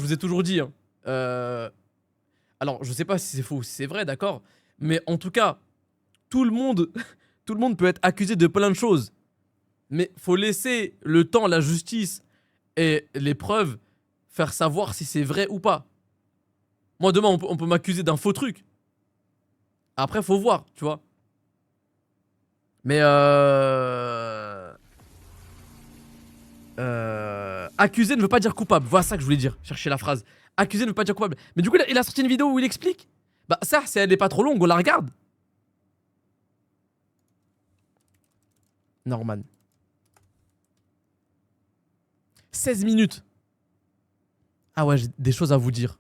Je vous ai toujours dit, hein, alors je sais pas si c'est faux ou si c'est vrai, d'accord, mais en tout cas, tout le monde, tout le monde peut être accusé de plein de choses, mais faut laisser le temps, la justice et les preuves faire savoir si c'est vrai ou pas. Moi demain on peut m'accuser d'un faux truc. Après faut voir, tu vois. Mais accuser ne veut pas dire coupable. Voilà ça que je voulais dire. Chercher la phrase. Accuser ne veut pas dire coupable. Mais du coup, il a sorti une vidéo où il explique. Bah, ça, si elle est pas trop longue, on la regarde. Norman. 16 minutes. Ah ouais, j'ai des choses à vous dire.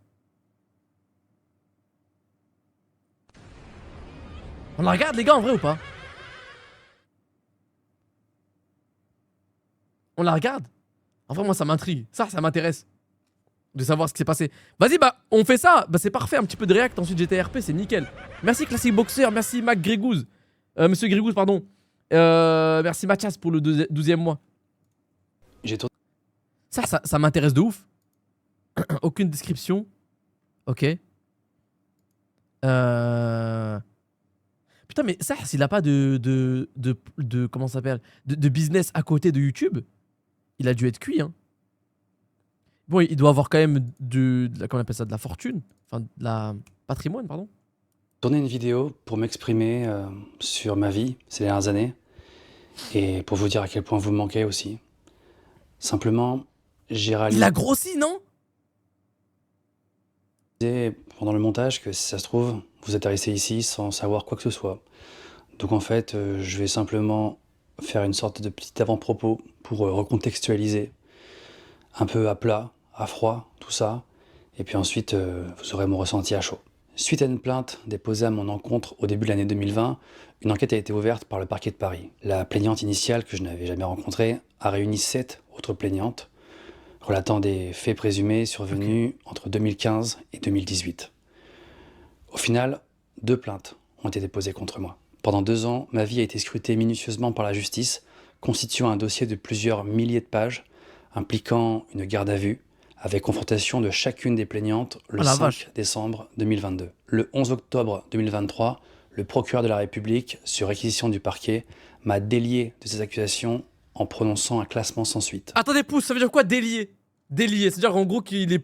On la regarde, les gars, en vrai ou pas? On la regarde? En vrai, moi, ça m'intrigue. Ça m'intéresse. De savoir ce qui s'est passé. Vas-y, bah, on fait ça. Bah, c'est parfait. Un petit peu de react. Ensuite, GTRP, c'est nickel. Merci, Classic Boxer. Merci, Mac Grégouze. Monsieur Grégouze, pardon. Merci, Mathias, pour le 12e mois. Ça m'intéresse de ouf. Aucune description. Ok. Putain, mais ça, s'il a pas de comment ça s'appelle, de business à côté de YouTube, il a dû être cuit, hein. Bon, il doit avoir quand même comment on appelle ça, de la fortune. Enfin, de la patrimoine, pardon. Tourner une vidéo pour m'exprimer sur ma vie ces dernières années et pour vous dire à quel point vous me manquez aussi. Simplement, j'ai réalisé... Il a grossi, non? pendant le montage que si ça se trouve, vous êtes resté ici sans savoir quoi que ce soit. Donc en fait, je vais simplement faire une sorte de petit avant-propos pour recontextualiser un peu à plat, à froid, tout ça. Et puis ensuite, vous aurez mon ressenti à chaud. Suite à une plainte déposée à mon encontre au début de l'année 2020, une enquête a été ouverte par le parquet de Paris. La plaignante initiale, que je n'avais jamais rencontrée, a réuni 7 autres plaignantes, relatant des faits présumés survenus entre 2015 et 2018. Au final, 2 plaintes ont été déposées contre moi. Pendant 2 ans, ma vie a été scrutée minutieusement par la justice, constituant un dossier de plusieurs milliers de pages, impliquant une garde à vue, avec confrontation de chacune des plaignantes le 5 décembre 2022. Le 11 octobre 2023, le procureur de la République, sur réquisition du parquet, m'a délié de ces accusations en prononçant un classement sans suite. Attendez, pouce, ça veut dire quoi délié? Délié, c'est-à-dire en gros qu'il est,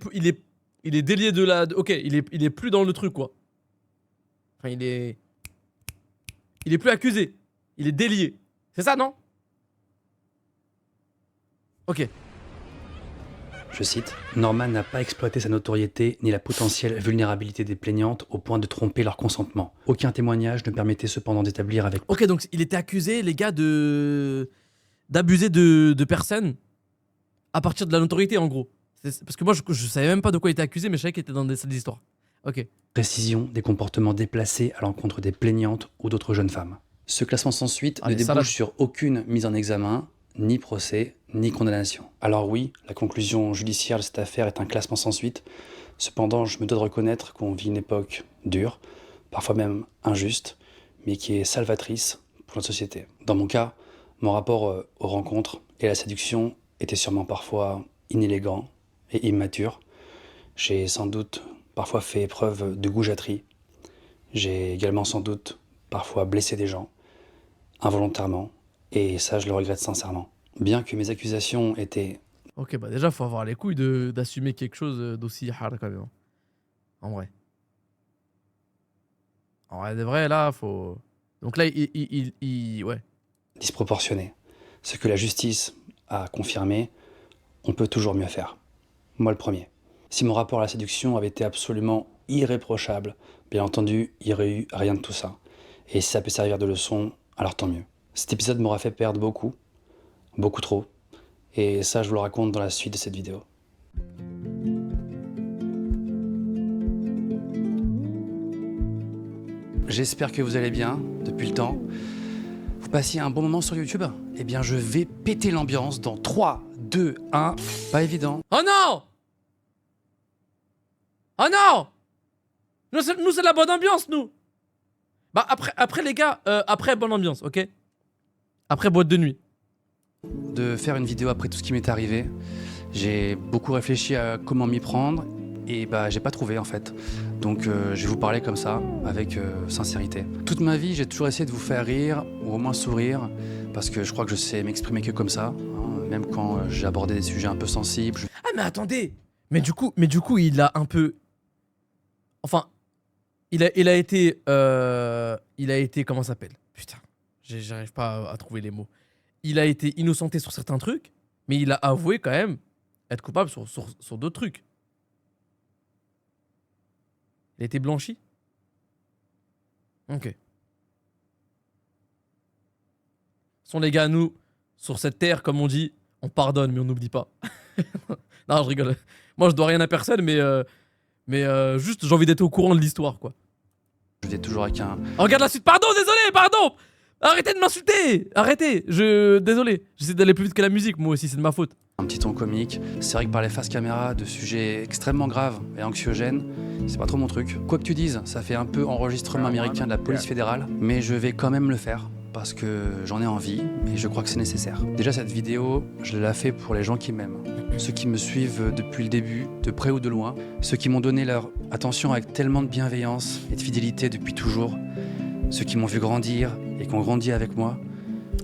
il est délié de la... Ok, il est plus dans le truc, quoi. Enfin, il est plus accusé. Il est délié. C'est ça, non? Ok. Je cite, « Norman n'a pas exploité sa notoriété ni la potentielle vulnérabilité des plaignantes au point de tromper leur consentement. Aucun témoignage ne permettait cependant d'établir avec... » Ok, donc il était accusé, les gars, d'abuser de personnes à partir de la notoriété, en gros. Parce que moi, je savais même pas de quoi il était accusé, mais je savais qu'il était dans des salles d'histoire. Ok. Précision des comportements déplacés à l'encontre des plaignantes ou d'autres jeunes femmes. Ce classement sans suite ne débouche sur aucune mise en examen, ni procès, ni condamnation. Alors oui, la conclusion judiciaire de cette affaire est un classement sans suite. Cependant, je me dois de reconnaître qu'on vit une époque dure, parfois même injuste, mais qui est salvatrice pour notre société. Dans mon cas, mon rapport aux rencontres et à la séduction était sûrement parfois inélégant et immature. J'ai sans doute parfois fait preuve de goujaterie. J'ai également sans doute parfois blessé des gens, involontairement, et ça je le regrette sincèrement. Bien que mes accusations étaient... Ok, bah déjà faut avoir les couilles d'assumer quelque chose d'aussi hard quand même. En vrai. En vrai de vrai, là, faut... Donc là, ouais. disproportionné. Ce que la justice a confirmé, on peut toujours mieux faire. Moi le premier. Si mon rapport à la séduction avait été absolument irréprochable, bien entendu, il n'y aurait eu rien de tout ça. Et si ça peut servir de leçon, alors tant mieux. Cet épisode m'aura fait perdre beaucoup, beaucoup trop. Et ça, je vous le raconte dans la suite de cette vidéo. J'espère que vous allez bien depuis le temps. Vous passiez un bon moment sur YouTube? Eh bien, je vais péter l'ambiance dans 3, 2, 1. Pas évident. Oh non! Oh non! Nous, c'est de la bonne ambiance, nous! Bah, après les gars, après bonne ambiance, ok? Après boîte de nuit. De faire une vidéo après tout ce qui m'est arrivé. J'ai beaucoup réfléchi à comment m'y prendre et bah j'ai pas trouvé en fait. Donc je vais vous parler comme ça, avec sincérité. Toute ma vie, j'ai toujours essayé de vous faire rire ou au moins sourire parce que je crois que je sais m'exprimer que comme ça, hein, même quand j'ai abordé des sujets un peu sensibles. Ah mais attendez. Mais du coup, il a un peu. Enfin, il a été comment ça s'appelle? Putain, j'arrive pas à trouver les mots. Il a été innocenté sur certains trucs, mais il a avoué quand même être coupable sur d'autres trucs. Il a été blanchi. Ok. Sont les gars, nous, sur cette terre, comme on dit, on pardonne, mais on n'oublie pas. Non, je rigole. Moi, je dois rien à personne, mais juste, j'ai envie d'être au courant de l'histoire, quoi. Je dis toujours avec un, Oh, regarde la suite. Pardon, désolé, pardon. Arrêtez de m'insulter. Arrêtez. Désolé. J'essaie d'aller plus vite que la musique, moi aussi, c'est de ma faute. un petit ton comique. C'est vrai que parler face caméra de sujets extrêmement graves et anxiogènes, c'est pas trop mon truc. Quoi que tu dises, ça fait un peu enregistrement américain de la police fédérale, mais je vais quand même le faire parce que j'en ai envie et je crois que c'est nécessaire. Déjà, cette vidéo, je l'ai fait pour les gens qui m'aiment, ceux qui me suivent depuis le début, de près ou de loin, ceux qui m'ont donné leur attention avec tellement de bienveillance et de fidélité depuis toujours, ceux qui m'ont vu grandir et qui ont grandi avec moi.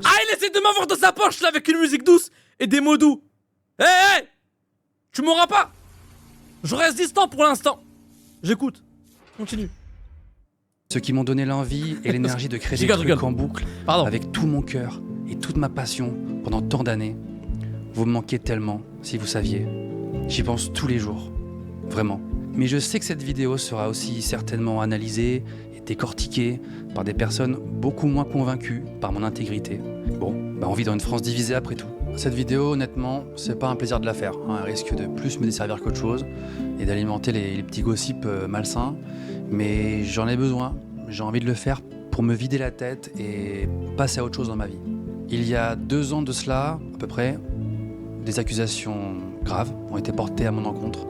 Ah, il essaie de m'avoir dans sa poche, là, avec une musique douce et des mots doux. Hé, hé. Tu m'auras pas. Je reste distant pour l'instant. J'écoute. Continue. Ceux qui m'ont donné l'envie et l'énergie de créer des Rigole, trucs rigole. en boucle Pardon. avec tout mon cœur et toute ma passion pendant tant d'années. Vous me manquez tellement, si vous saviez. J'y pense tous les jours, vraiment. Mais je sais que cette vidéo sera aussi certainement analysée et décortiquée par des personnes beaucoup moins convaincues par mon intégrité. Bon, bah on vit dans une France divisée après tout. Cette vidéo, honnêtement, c'est pas un plaisir de la faire, hein. Elle risque de plus me desservir qu'autre chose et d'alimenter les petits gossips malsains. Mais j'en ai besoin, j'ai envie de le faire pour me vider la tête et passer à autre chose dans ma vie. Il y a 2 ans de cela, à peu près, des accusations graves ont été portées à mon encontre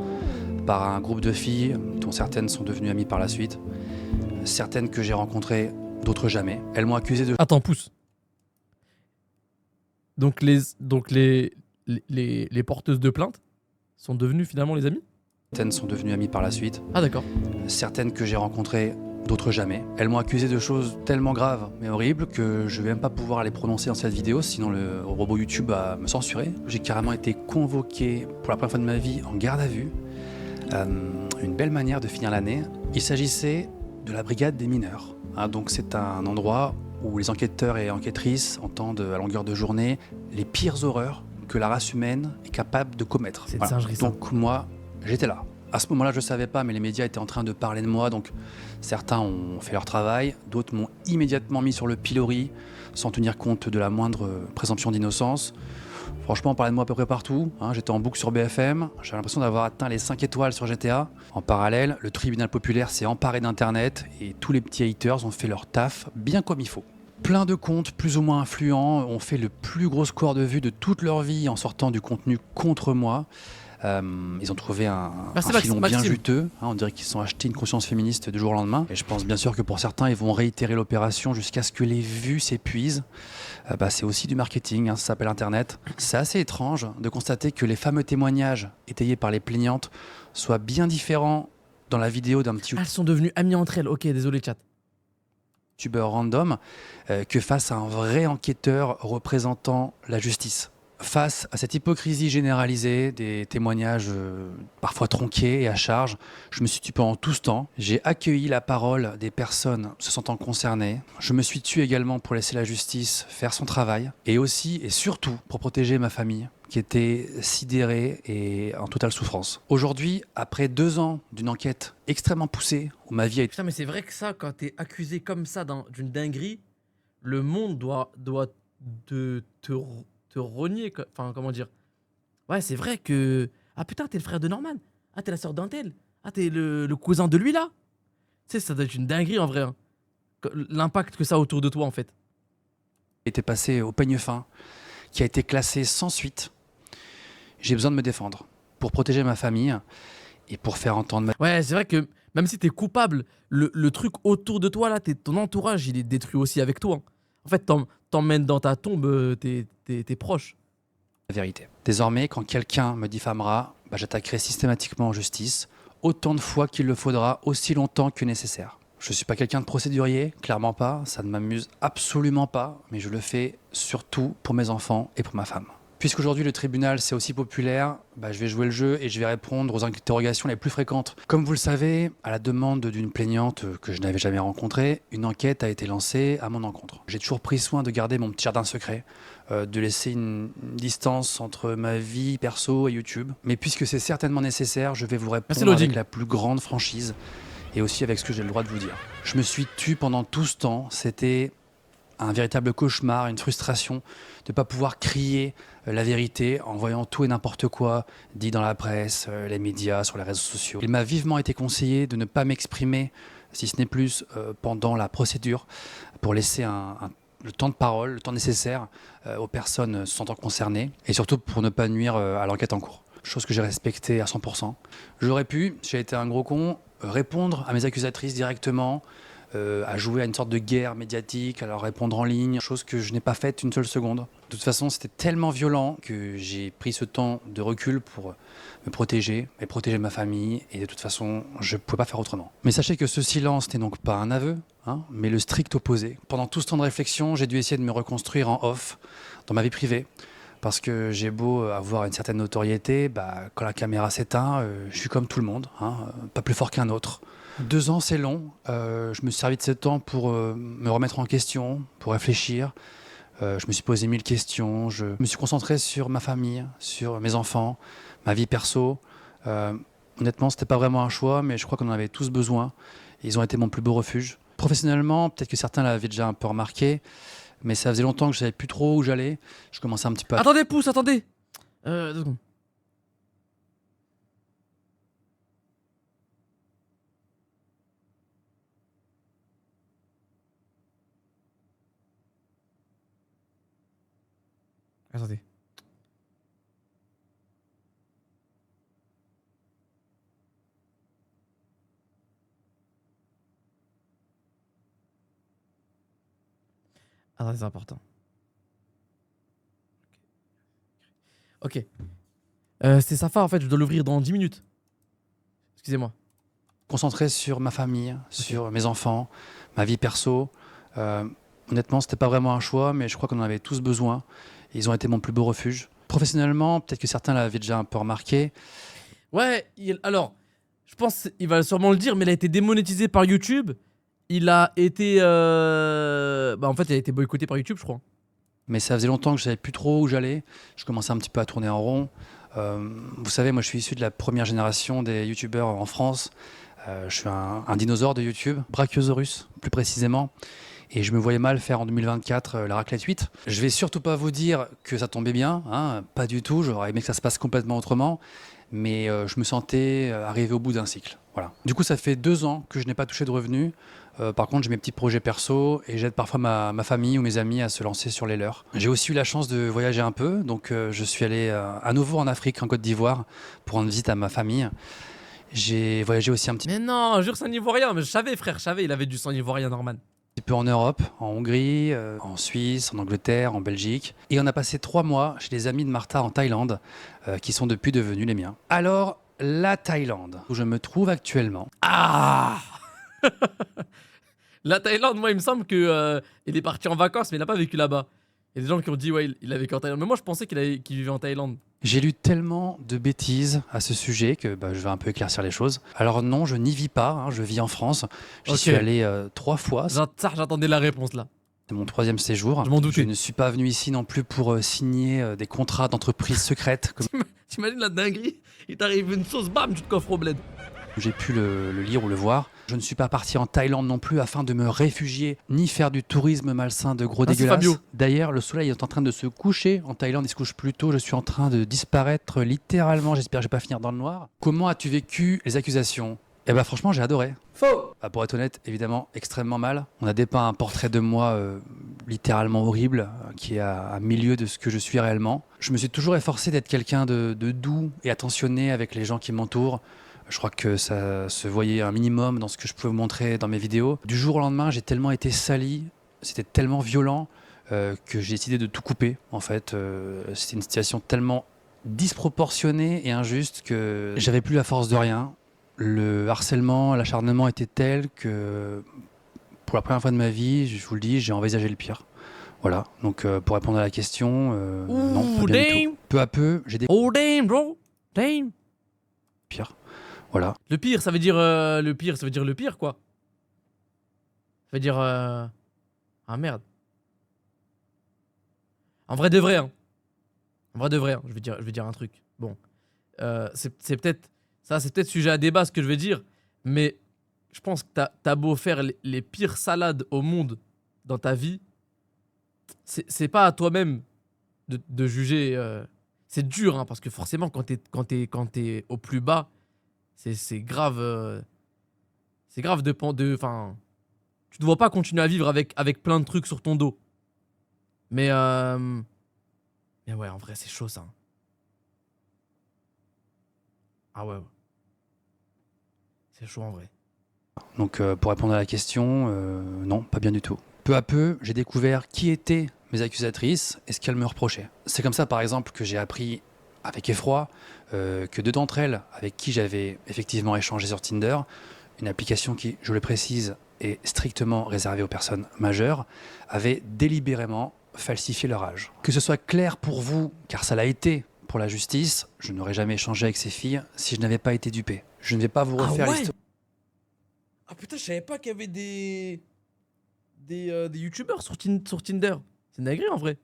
par un groupe de filles dont certaines sont devenues amies par la suite, certaines que j'ai rencontrées, d'autres jamais. Elles m'ont accusé de Attends, pousse. Donc les porteuses de plainte sont devenues finalement les amis? certaines sont devenues amies par la suite, Ah d'accord. certaines que j'ai rencontrées, d'autres jamais. Elles m'ont accusé de choses tellement graves mais horribles que je vais même pas pouvoir les prononcer dans cette vidéo, sinon le robot YouTube va me censurer. J'ai carrément été convoqué pour la première fois de ma vie en garde à vue. Une belle manière de finir l'année. Il s'agissait de la brigade des mineurs, hein, donc c'est un endroit où les enquêteurs et enquêtrices entendent à longueur de journée les pires horreurs que la race humaine est capable de commettre. C'est une singerie, ça. Donc moi, j'étais là. À ce moment-là, je ne savais pas, mais les médias étaient en train de parler de moi, donc certains ont fait leur travail, d'autres m'ont immédiatement mis sur le pilori, sans tenir compte de la moindre présomption d'innocence. Franchement, on parlait de moi à peu près partout, hein. J'étais en boucle sur BFM, j'avais l'impression d'avoir atteint les 5 étoiles sur GTA. En parallèle, le tribunal populaire s'est emparé d'Internet et tous les petits haters ont fait leur taf bien comme il faut. Plein de comptes plus ou moins influents ont fait le plus gros score de vues de toute leur vie en sortant du contenu contre moi. Ils ont trouvé un filon bien Maxime. juteux, hein, on dirait qu'ils se sont achetés une conscience féministe du jour au lendemain. Et je pense bien sûr que pour certains, ils vont réitérer l'opération jusqu'à ce que les vues s'épuisent. C'est aussi du marketing, hein, ça s'appelle Internet. C'est assez étrange de constater que les fameux témoignages étayés par les plaignantes soient bien différents dans la vidéo d'un petit Elles sont devenues amies entre elles. Ok, désolé chat. youtubeur random que face à un vrai enquêteur représentant la justice. Face à cette hypocrisie généralisée, des témoignages parfois tronqués et à charge, je me suis tue pendant tout ce temps. J'ai accueilli la parole des personnes se sentant concernées. Je me suis tue également pour laisser la justice faire son travail et aussi et surtout pour protéger ma famille qui était sidérée et en totale souffrance. Aujourd'hui, après 2 ans d'une enquête extrêmement poussée où ma vie a été Putain, mais c'est vrai que ça, quand t'es accusé comme ça d'une dinguerie, le monde doit te renier. Enfin, comment dire? Ouais, c'est vrai que. Ah putain, t'es le frère de Norman. Ah, t'es la sœur d'un tel. Ah, t'es le cousin de lui là. Tu sais, ça doit être une dinguerie en vrai, hein. L'impact que ça a autour de toi en fait. été passé au peigne fin, qui a été classé sans suite. J'ai besoin de me défendre pour protéger ma famille et pour faire entendre ma Ouais, c'est vrai que même si t'es coupable, le truc autour de toi là, ton entourage, il est détruit aussi avec toi, hein. En fait, t'emmènes dans ta tombe tes proches. la vérité. Désormais, quand quelqu'un me diffamera, j'attaquerai systématiquement en justice, autant de fois qu'il le faudra, aussi longtemps que nécessaire. Je ne suis pas quelqu'un de procédurier, clairement pas, ça ne m'amuse absolument pas, mais je le fais surtout pour mes enfants et pour ma femme. Puisqu'aujourd'hui le tribunal c'est aussi populaire, je vais jouer le jeu et je vais répondre aux interrogations les plus fréquentes. Comme vous le savez, à la demande d'une plaignante que je n'avais jamais rencontrée, une enquête a été lancée à mon encontre. J'ai toujours pris soin de garder mon petit jardin secret, de laisser une distance entre ma vie perso et YouTube. Mais puisque c'est certainement nécessaire, je vais vous répondre avec la plus grande franchise et aussi avec ce que j'ai le droit de vous dire. Je me suis tue pendant tout ce temps, c'était un véritable cauchemar, une frustration de ne pas pouvoir crier la vérité en voyant tout et n'importe quoi dit dans la presse, les médias, sur les réseaux sociaux. Il m'a vivement été conseillé de ne pas m'exprimer, si ce n'est plus, pendant la procédure, pour laisser le temps de parole, le temps nécessaire aux personnes se sentant concernées, et surtout pour ne pas nuire à l'enquête en cours. Chose que j'ai respectée à 100%. J'aurais pu, si j'ai été un gros con, répondre à mes accusatrices directement, à jouer à une sorte de guerre médiatique, à leur répondre en ligne, chose que je n'ai pas faite une seule seconde. De toute façon, c'était tellement violent que j'ai pris ce temps de recul pour me protéger et protéger ma famille, et de toute façon, je ne pouvais pas faire autrement. Mais sachez que ce silence n'est donc pas un aveu, mais le strict opposé. Pendant tout ce temps de réflexion, j'ai dû essayer de me reconstruire en off, dans ma vie privée, parce que j'ai beau avoir une certaine notoriété, quand la caméra s'éteint, je suis comme tout le monde, pas plus fort qu'un autre. 2 ans, c'est long. Je me suis servi de ce temps pour me remettre en question, pour réfléchir. Je me suis posé 1000 questions. Je me suis concentré sur ma famille, sur mes enfants, ma vie perso. Honnêtement, c'était pas vraiment un choix, mais je crois qu'on en avait tous besoin. Ils ont été mon plus beau refuge. Professionnellement, peut-être que certains l'avaient déjà un peu remarqué, mais ça faisait longtemps que je savais plus trop où j'allais. Je commençais un petit peu à... Attendez, pouce, attendez 2 secondes. Attendez. Attendez, c'est important. Ok. C'est Safa en fait, je dois l'ouvrir dans 10 minutes. Excusez-moi. Concentré sur ma famille, sur mes enfants, ma vie perso. Honnêtement, c'était pas vraiment un choix, mais je crois qu'on en avait tous besoin. Ils ont été mon plus beau refuge. Professionnellement, peut-être que certains l'avaient déjà un peu remarqué. Ouais, alors, je pense qu'il va sûrement le dire, mais il a été démonétisé par YouTube. Il a été... en fait, il a été boycotté par YouTube, je crois. Mais ça faisait longtemps que je savais plus trop où j'allais. Je commençais un petit peu à tourner en rond. Vous savez, moi, je suis issu de la première génération des YouTubeurs en France. Je suis un dinosaure de YouTube, Brachiosaurus, plus précisément. Et je me voyais mal faire en 2024 la raclette 8. Je vais surtout pas vous dire que ça tombait bien, pas du tout. J'aurais aimé que ça se passe complètement autrement. Mais je me sentais arrivé au bout d'un cycle. Voilà. Du coup, ça fait 2 ans que je n'ai pas touché de revenus. Par contre, j'ai mes petits projets perso et j'aide parfois ma famille ou mes amis à se lancer sur les leurs. J'ai aussi eu la chance de voyager un peu. Donc, je suis allé à nouveau en Afrique, en Côte d'Ivoire, pour rendre visite à ma famille. J'ai voyagé aussi un petit Mais non, jure, c'est un Ivoirien. Mais je savais, frère, je savais, il avait du sang ivoirien, Norman. peu en Europe, en Hongrie, en Suisse, en Angleterre, en Belgique. Et on a passé 3 mois chez les amis de Martha en Thaïlande, qui sont depuis devenus les miens. Alors, la Thaïlande, où je me trouve actuellement. Ah La Thaïlande, moi, il me semble que il est parti en vacances, mais il n'a pas vécu là-bas. Il y a des gens qui ont dit, ouais, il a vécu en Thaïlande. Mais moi, je pensais qu'il vivait en Thaïlande. J'ai lu tellement de bêtises à ce sujet que je vais un peu éclaircir les choses. Alors non, je n'y vis pas, je vis en France. J'y suis allé 3 fois. J'attendais la réponse là. C'est mon 3e séjour. Je m'en doutais. Je ne suis pas venu ici non plus pour signer des contrats d'entreprise secrètes. Comme T'imagines la dinguerie? Il t'arrive une sauce, bam, tu te coffres au bled. j'ai pu le lire ou le voir. Je ne suis pas parti en Thaïlande non plus afin de me réfugier ni faire du tourisme malsain de gros dégueulasses. Fabio. D'ailleurs, le soleil est en train de se coucher. En Thaïlande, il se couche plus tôt. Je suis en train de disparaître littéralement. J'espère que je vais pas finir dans le noir. Comment as-tu vécu les accusations? Franchement, j'ai adoré. Faux. Pour être honnête, évidemment, extrêmement mal. On a dépeint un portrait de moi littéralement horrible, qui est à milieu de ce que je suis réellement. Je me suis toujours efforcé d'être quelqu'un de doux et attentionné avec les gens qui m'entourent. Je crois que ça se voyait un minimum dans ce que je pouvais vous montrer dans mes vidéos. Du jour au lendemain, j'ai tellement été sali, c'était tellement violent que j'ai décidé de tout couper. En fait, c'était une situation tellement disproportionnée et injuste que j'avais plus la force de rien. Le harcèlement, l'acharnement était tel que pour la première fois de ma vie, je vous le dis, j'ai envisagé le pire. Voilà, donc pour répondre à la question, non, pas Ouh, bien du tout. damn. Peu à peu, j'ai découvert Oh, damn, bro. Damn. le pire. Voilà. Le pire, ça veut dire le pire, ça veut dire le pire, quoi. Ça veut dire. Ah merde. En vrai de vrai, hein. En vrai de vrai, hein. Je vais dire un truc. Bon. C'est peut-être. Ça, c'est peut-être sujet à débat ce que je vais dire. Mais je pense que t'as beau faire les pires salades au monde dans ta vie. C'est pas à toi-même de juger. C'est dur, hein, parce que forcément, quand t'es au plus bas, c'est grave. C'est grave enfin, tu ne dois pas continuer à vivre avec plein de trucs sur ton dos. Mais ouais, en vrai, c'est chaud ça. Ah ouais, ouais. C'est chaud en vrai. Donc pour répondre à la question, non, pas bien du tout. Peu à peu, j'ai découvert qui étaient mes accusatrices et ce qu'elles me reprochaient. C'est comme ça, par exemple, que j'ai appris avec effroi que deux d'entre elles, avec qui j'avais effectivement échangé sur Tinder, une application qui, je le précise, est strictement réservée aux personnes majeures, avaient délibérément falsifié leur âge. Que ce soit clair pour vous, car ça l'a été pour la justice, je n'aurais jamais échangé avec ces filles si je n'avais pas été dupé. Je ne vais pas vous Ah refaire ouais. l'histoire. Ah putain, je savais pas qu'il y avait des youtubeurs sur Tinder. C'est une dinguerie en vrai.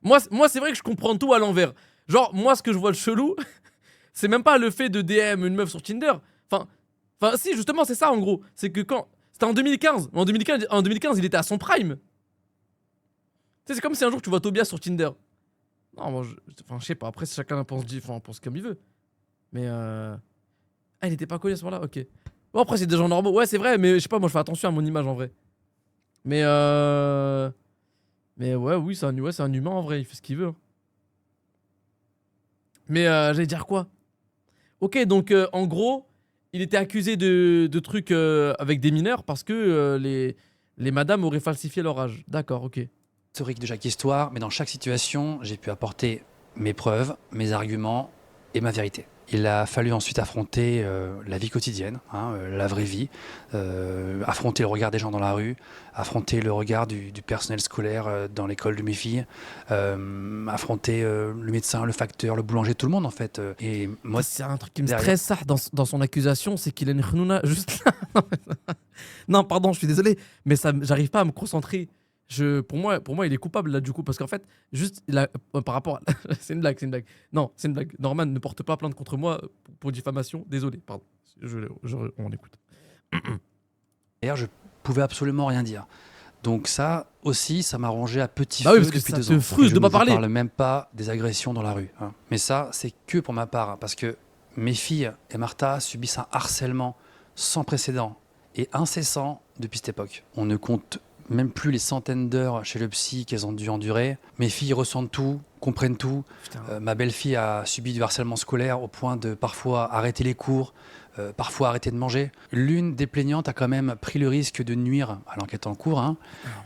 Moi c'est vrai que je comprends tout à l'envers. Genre, moi, ce que je vois de chelou, c'est même pas le fait de DM une meuf sur Tinder. Enfin si, justement, c'est ça en gros. C'est que quand. C'était en 2015. En 2015, il était à son prime. Tu sais, c'est comme si un jour tu vois Tobias sur Tinder. Non, moi, je sais pas. Après, chacun pense comme il veut. Mais Ah, il était pas connu à ce moment-là, ok. Bon, après, c'est des gens normaux. Ouais, c'est vrai, mais je sais pas, moi, je fais attention à mon image en vrai. Mais Mais ouais, oui, c'est un humain en vrai, il fait ce qu'il veut, hein. Mais j'allais dire quoi? Ok, donc en gros, il était accusé de trucs avec des mineurs parce que les madames auraient falsifié leur âge. D'accord, ok. Historique de chaque histoire, mais dans chaque situation, j'ai pu apporter mes preuves, mes arguments et ma vérité. Il a fallu ensuite affronter la vie quotidienne, la vraie vie, affronter le regard des gens dans la rue, affronter le regard du personnel scolaire dans l'école de mes filles, affronter le médecin, le facteur, le boulanger, tout le monde en fait. Et moi, C'est un truc qui me derrière- stresse ça dans son accusation, c'est qu'il a une khnouna juste là. Non, pardon, je suis désolé, mais j'arrive pas à me concentrer. Pour moi, il est coupable là du coup parce qu'en fait, juste par rapport, c'est une blague, c'est une blague. Non, c'est une blague. Norman ne porte pas plainte contre moi pour diffamation. Désolé, pardon. On écoute. D'ailleurs, je pouvais absolument rien dire. Donc ça aussi, ça m'a rongé à petit Bah oui, feu parce que depuis ça 2 te ans. frustre Et de pas je ne parler. vous parle même pas des agressions dans la rue, hein. Mais ça, c'est que pour ma part, hein, parce que mes filles et Martha subissent un harcèlement sans précédent et incessant depuis cette époque. On ne compte même plus les centaines d'heures chez le psy qu'elles ont dû endurer. Mes filles ressentent tout, comprennent tout. Putain. Ma belle-fille a subi du harcèlement scolaire au point de parfois arrêter les cours, parfois arrêter de manger. L'une des plaignantes a quand même pris le risque de nuire à l'enquête en cours, hein,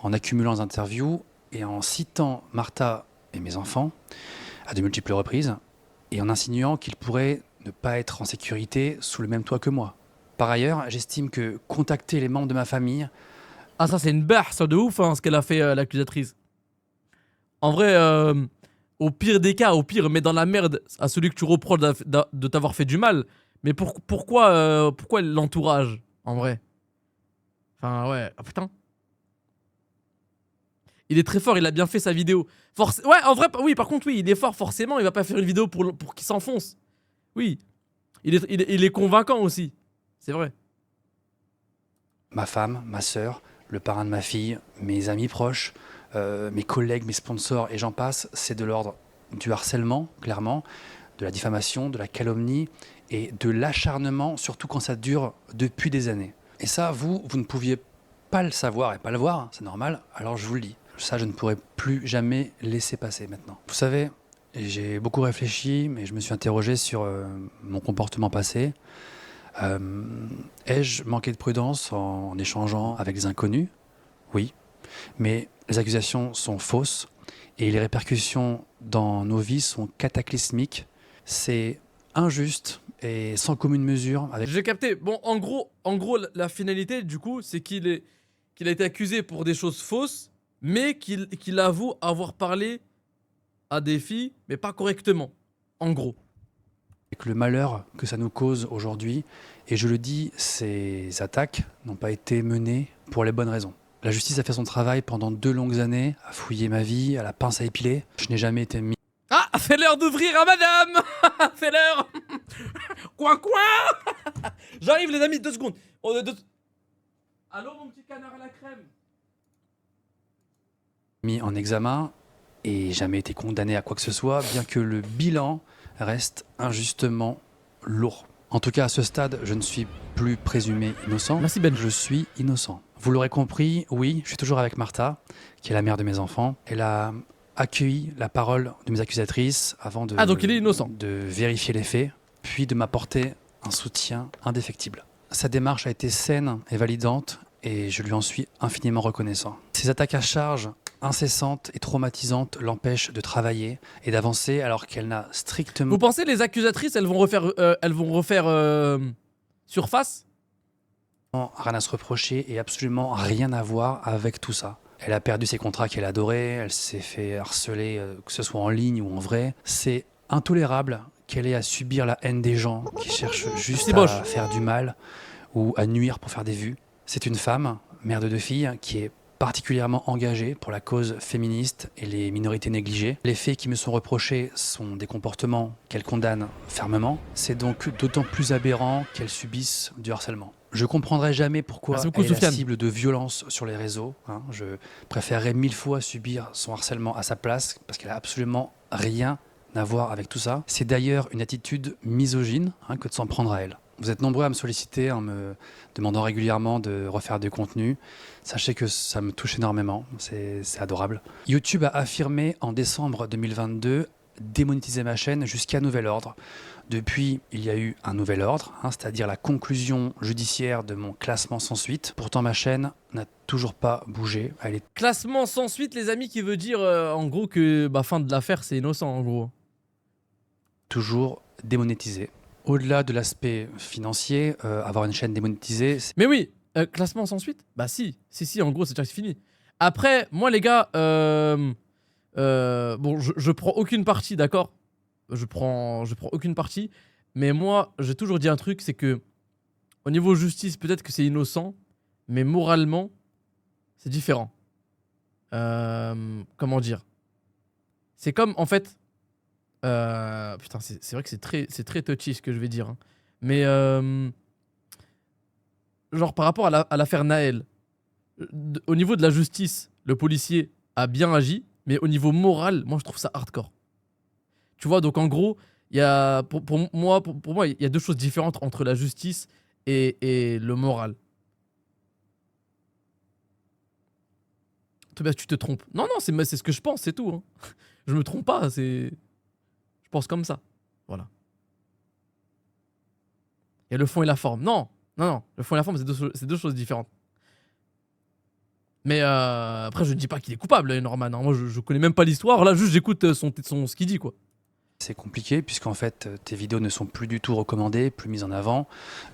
en accumulant les interviews et en citant Martha et mes enfants à de multiples reprises et en insinuant qu'ils pourraient ne pas être en sécurité sous le même toit que moi. Par ailleurs, j'estime que contacter les membres de ma famille. Ah, ça, c'est une barre, ça de ouf, hein, ce qu'elle a fait, l'accusatrice. En vrai, au pire des cas, au pire, mets dans la merde à celui que tu reproches de t'avoir fait du mal. Mais pourquoi l'entourage, en vrai? Enfin, ouais. Ah, putain. Il est très fort, il a bien fait sa vidéo. Ouais, en vrai, oui, par contre, oui, il est fort, forcément, il va pas faire une vidéo pour qu'il s'enfonce. Oui. Il est convaincant aussi. C'est vrai. Ma femme, ma sœur, le parrain de ma fille, mes amis proches, mes collègues, mes sponsors et j'en passe, c'est de l'ordre du harcèlement, clairement, de la diffamation, de la calomnie et de l'acharnement, surtout quand ça dure depuis des années. Et ça, vous ne pouviez pas le savoir et pas le voir, hein, c'est normal, alors je vous le dis. Ça, je ne pourrais plus jamais laisser passer maintenant. Vous savez, j'ai beaucoup réfléchi, mais je me suis interrogé sur mon comportement passé. Ai-je manqué de prudence en échangeant avec des inconnus Oui, mais les accusations sont fausses et les répercussions dans nos vies sont cataclysmiques. C'est injuste et sans commune mesure avec J'ai capté. Bon, en gros, la finalité, du coup, c'est qu'il a été accusé pour des choses fausses, mais qu'il avoue avoir parlé à des filles, mais pas correctement. En gros. le malheur que ça nous cause aujourd'hui. Et je le dis, ces attaques n'ont pas été menées pour les bonnes raisons. La justice a fait son travail pendant 2 longues années, a fouillé ma vie, à la pince à épiler. Je n'ai jamais été mis Ah, c'est l'heure d'ouvrir à madame. C'est l'heure. Quoi. J'arrive, les amis, 2 secondes. Allô, mon petit canard à la crème. en examen et jamais été condamné à quoi que ce soit, bien que le bilan reste injustement lourd. En tout cas, à ce stade, je ne suis plus présumé innocent. Merci, Ben. Je suis innocent. Vous l'aurez compris, oui, je suis toujours avec Martha, qui est la mère de mes enfants. Elle a accueilli la parole de mes accusatrices avant Ah, donc il est innocent. de vérifier les faits, puis de m'apporter un soutien indéfectible. Sa démarche a été saine et validante, et je lui en suis infiniment reconnaissant. Ces attaques à charge incessantes et traumatisantes l'empêchent de travailler et d'avancer alors qu'elle n'a strictement Vous pensez les accusatrices, elles vont refaire surface? rien à se reprocher et absolument rien à voir avec tout ça. Elle a perdu ses contrats qu'elle adorait, elle s'est fait harceler, que ce soit en ligne ou en vrai. C'est intolérable qu'elle ait à subir la haine des gens qui cherchent juste C'est à moche. faire du mal ou à nuire pour faire des vues. C'est une femme, mère de 2 filles, qui est particulièrement engagée pour la cause féministe et les minorités négligées. Les faits qui me sont reprochés sont des comportements qu'elle condamne fermement. C'est donc d'autant plus aberrant qu'elle subisse du harcèlement. Je comprendrai jamais pourquoi Merci beaucoup, elle est la Sofiane. cible de violence sur les réseaux. Je préférerais 1000 fois subir son harcèlement à sa place parce qu'elle a absolument rien à voir avec tout ça. C'est d'ailleurs une attitude misogyne que de s'en prendre à elle. Vous êtes nombreux à me solliciter en me demandant régulièrement de refaire du contenu. Sachez que ça me touche énormément, c'est adorable. YouTube a affirmé en décembre 2022 démonétiser ma chaîne jusqu'à nouvel ordre. Depuis, il y a eu un nouvel ordre, c'est-à-dire la conclusion judiciaire de mon classement sans suite. Pourtant, ma chaîne n'a toujours pas bougé. Elle est Classement sans suite, les amis, qui veut dire en gros que fin de l'affaire, c'est innocent en gros. toujours démonétisée. Au-delà de l'aspect financier, avoir une chaîne démonétisée, c'est Mais oui, classement sans suite? Bah si, en gros, c'est déjà fini. Après, moi les gars, bon, je prends aucune partie, d'accord? Je prends aucune partie, mais moi, j'ai toujours dit un truc, c'est que au niveau justice, peut-être que c'est innocent, mais moralement, c'est différent. Comment dire? C'est comme, en fait, putain, c'est vrai que c'est très touchy ce que je vais dire, hein. Mais genre par rapport à l'affaire Naël, au niveau de la justice, le policier a bien agi, mais au niveau moral, moi je trouve ça hardcore. Tu vois, donc en gros, il y a, pour moi, il y a 2 choses différentes entre la justice et le moral. Tobias, tu te trompes. Non, non, c'est ce que je pense, c'est tout, hein. Je me trompe pas, je pense comme ça. Voilà. Il y a le fond et la forme. Non, le fond et la forme, c'est 2 choses différentes. Mais après, je ne dis pas qu'il est coupable, Norman, hein. Moi, je connais même pas l'histoire. Là, juste, j'écoute ce qu'il dit, quoi. c'est compliqué puisqu'en fait tes vidéos ne sont plus du tout recommandées, plus mises en avant.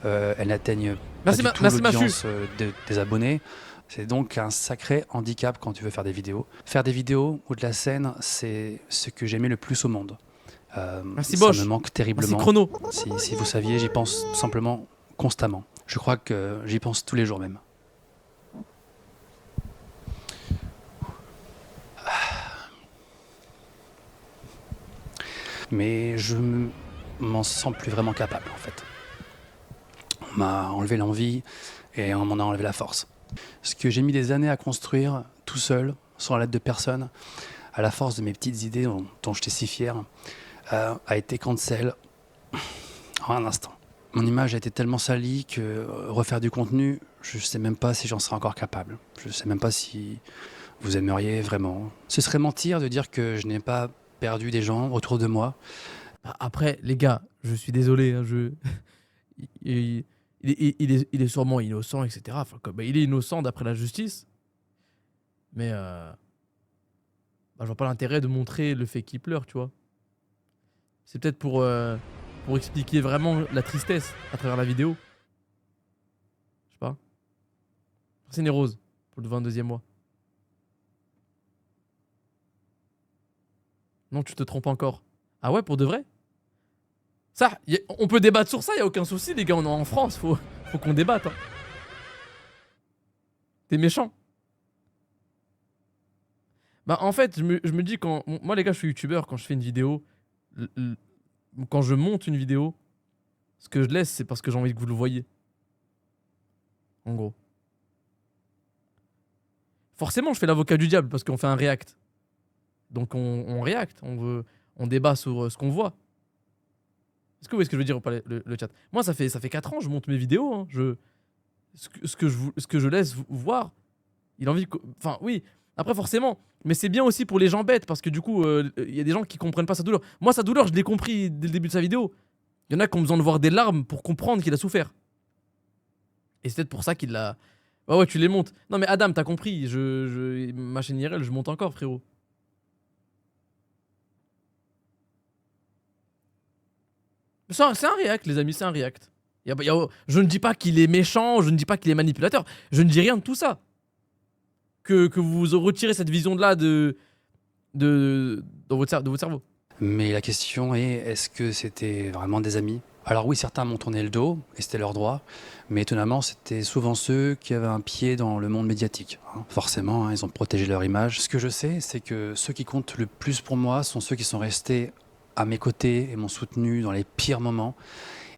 Elles n'atteignent pas du tout l'audience des abonnés. C'est donc un sacré handicap quand tu veux faire des vidéos. Faire des vidéos ou de la scène, c'est ce que j'aimais le plus au monde. Merci, ça Bosch. me manque terriblement. Merci, Chrono. Si vous saviez, j'y pense simplement constamment. Je crois que j'y pense tous les jours même. Mais je m'en sens plus vraiment capable en fait. On m'a enlevé l'envie et on m'en a enlevé la force. Ce que j'ai mis des années à construire tout seul, sans l'aide de personne, à la force de mes petites idées dont j'étais si fier, a été cancel en un instant. Mon image a été tellement salie que refaire du contenu, je ne sais même pas si j'en serais encore capable. Je ne sais même pas si vous aimeriez vraiment. Ce serait mentir de dire que je n'ai pas perdu des gens autour de moi. Après, les gars, je suis désolé, hein, il est sûrement innocent, etc. Enfin, il est innocent d'après la justice. Mais bah, je vois pas l'intérêt de montrer le fait qu'il pleure, tu vois. C'est peut-être pour expliquer vraiment la tristesse à travers la vidéo. Je sais pas. C'est Rose pour le 22e mois. Non, tu te trompes encore. Ah ouais, pour de vrai? Ça, on peut débattre sur ça, y a aucun souci, les gars, on est en France, faut qu'on débatte. Hein. T'es méchant. Bah en fait, je me dis quand... Moi les gars, je suis youtubeur, quand je fais une vidéo, quand je monte une vidéo, ce que je laisse, c'est parce que j'ai envie que vous le voyez. En gros. Forcément, je fais l'avocat du diable parce qu'on fait un react. Donc on react, on débat sur ce qu'on voit. Est-ce que vous voyez ce que je veux dire ou pas, le chat? Moi, ça fait 4 ans, je monte mes vidéos. Hein. Ce que je laisse voir, il a envie... Enfin, oui. Après, forcément. Mais c'est bien aussi pour les gens bêtes, parce que du coup, il y a des gens qui comprennent pas sa douleur. Moi, sa douleur, je l'ai compris dès le début de sa vidéo. Il y en a qui ont besoin de voir des larmes pour comprendre qu'il a souffert. Et c'est peut-être pour ça qu'il l'a... Ouais, tu les montes. Non, mais Adam, t'as compris. Ma chaîne IRL, je monte encore, frérot. C'est un react, les amis, c'est un react. Je ne dis pas qu'il est méchant, je ne dis pas qu'il est manipulateur. Je ne dis rien de tout ça. Que vous retirez cette vision-là dans votre cerveau. Mais la question est, est-ce que c'était vraiment des amis? Alors oui, certains m'ont tourné le dos, et c'était leur droit, mais étonnamment, c'était souvent ceux qui avaient un pied dans le monde médiatique. Hein. Forcément, hein, ils ont protégé leur image. Ce que je sais, c'est que ceux qui comptent le plus pour moi sont ceux qui sont restés à mes côtés et m'ont soutenu dans les pires moments.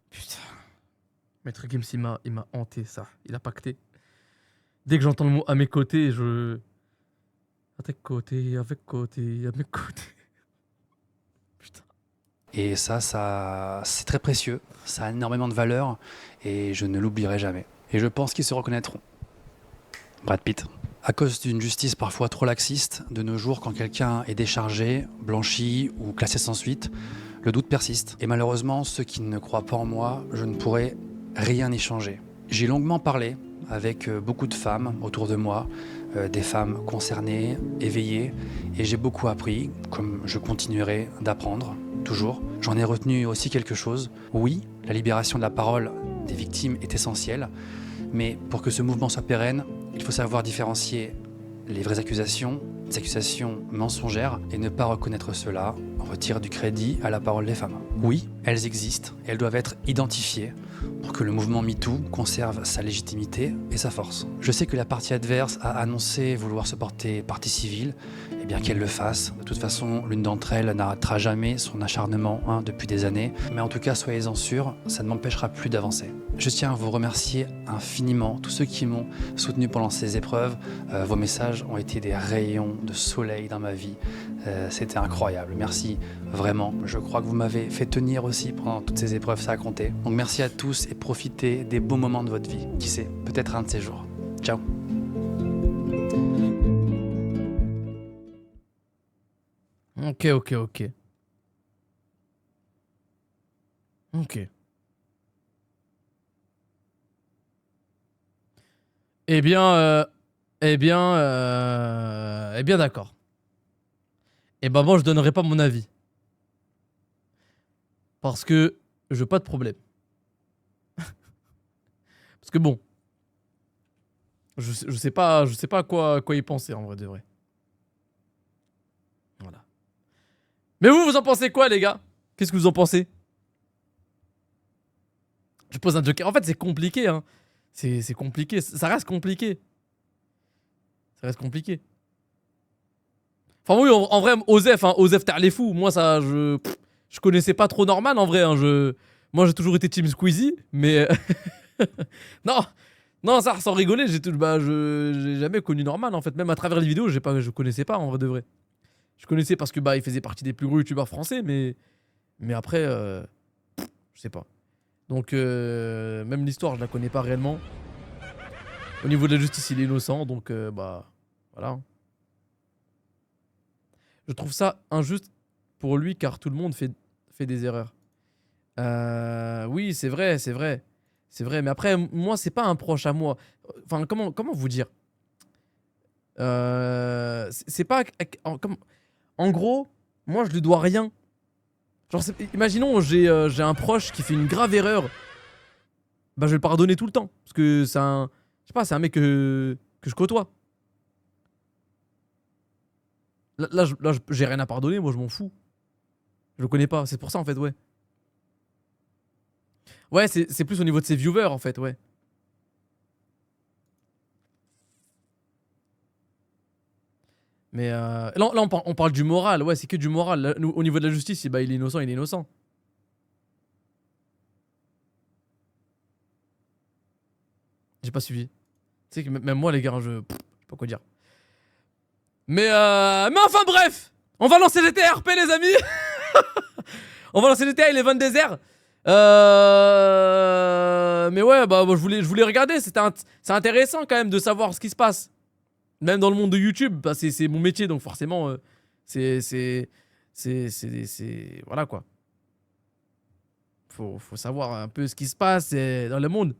Putain. Maître Gims, il m'a hanté, ça. Il a pacté. Dès que j'entends le mot à mes côtés, à tes côtés, avec côté, à mes côtés. Putain. Et ça, c'est très précieux, ça a énormément de valeur, et je ne l'oublierai jamais. Et je pense qu'ils se reconnaîtront. Brad Pitt. À cause d'une justice parfois trop laxiste, de nos jours, quand quelqu'un est déchargé, blanchi ou classé sans suite, le doute persiste. Et malheureusement, ceux qui ne croient pas en moi, je ne pourrai rien y changer. J'ai longuement parlé avec beaucoup de femmes autour de moi, des femmes concernées, éveillées, et j'ai beaucoup appris, comme je continuerai d'apprendre, toujours. J'en ai retenu aussi quelque chose. Oui, la libération de la parole des victimes est essentielle, mais pour que ce mouvement soit pérenne, il faut savoir différencier les vraies accusations, des accusations mensongères, et ne pas reconnaître cela retire du crédit à la parole des femmes. Oui, elles existent, et elles doivent être identifiées pour que le mouvement MeToo conserve sa légitimité et sa force. Je sais que la partie adverse a annoncé vouloir se porter partie civile, et bien qu'elle le fasse, de toute façon, l'une d'entre elles n'arrêtera jamais son acharnement depuis des années, mais en tout cas, soyez-en sûrs, ça ne m'empêchera plus d'avancer. Je tiens à vous remercier infiniment, tous ceux qui m'ont soutenu pendant ces épreuves. Vos messages ont été des rayons de soleil dans ma vie. C'était incroyable. Merci vraiment. Je crois que vous m'avez fait tenir aussi pendant toutes ces épreuves, ça a compté. Donc merci à tous et profitez des beaux moments de votre vie. Qui sait, peut-être un de ces jours. Ciao. Ok. Ok. Eh bien, d'accord. Eh ben moi, je donnerai pas mon avis. Parce que je veux pas de problème. Parce que bon, je sais pas à quoi y penser en vrai de vrai. Voilà. Mais vous en pensez quoi, les gars? Qu'est-ce que vous en pensez? Je pose un joker. En fait, c'est compliqué, hein. C'est compliqué. Ça reste compliqué. Ça reste compliqué. Enfin oui, en vrai, Osef t'as les fous. Moi, ça, je connaissais pas trop Norman en vrai. Hein. Moi, j'ai toujours été Team Squeezie, mais non, ça, sans rigoler, j'ai jamais connu Norman en fait. Même à travers les vidéos, je connaissais pas en vrai de vrai. Je connaissais parce que il faisait partie des plus gros youtubeurs français, mais après, je sais pas. Donc même l'histoire, je la connais pas réellement. Au niveau de la justice, il est innocent, donc voilà. Je trouve ça injuste pour lui car tout le monde fait des erreurs. Oui, c'est vrai. Mais après, moi, c'est pas un proche à moi. Enfin, comment vous dire? C'est pas... En gros, moi, je lui dois rien. Genre, imaginons, j'ai un proche qui fait une grave erreur. Bah, je vais le pardonner tout le temps. Parce que c'est un... Je sais pas, c'est un mec que je côtoie. Là, j'ai rien à pardonner, moi, je m'en fous. Je le connais pas, c'est pour ça, en fait, ouais. Ouais, c'est plus au niveau de ses viewers, en fait, ouais. Mais là, on parle du moral, ouais, c'est que du moral. Là, au niveau de la justice, bah, il est innocent, il est innocent. J'ai pas suivi. Tu sais que même moi, les gars, je sais pas quoi dire. Mais enfin, bref! On va lancer GTA RP, les amis! On va lancer GTA, il est 22h. Mais ouais, bah, je voulais regarder. C'est intéressant quand même de savoir ce qui se passe. Même dans le monde de YouTube, bah, c'est mon métier, donc forcément, c'est. Voilà quoi. Faut savoir un peu ce qui se passe dans le monde.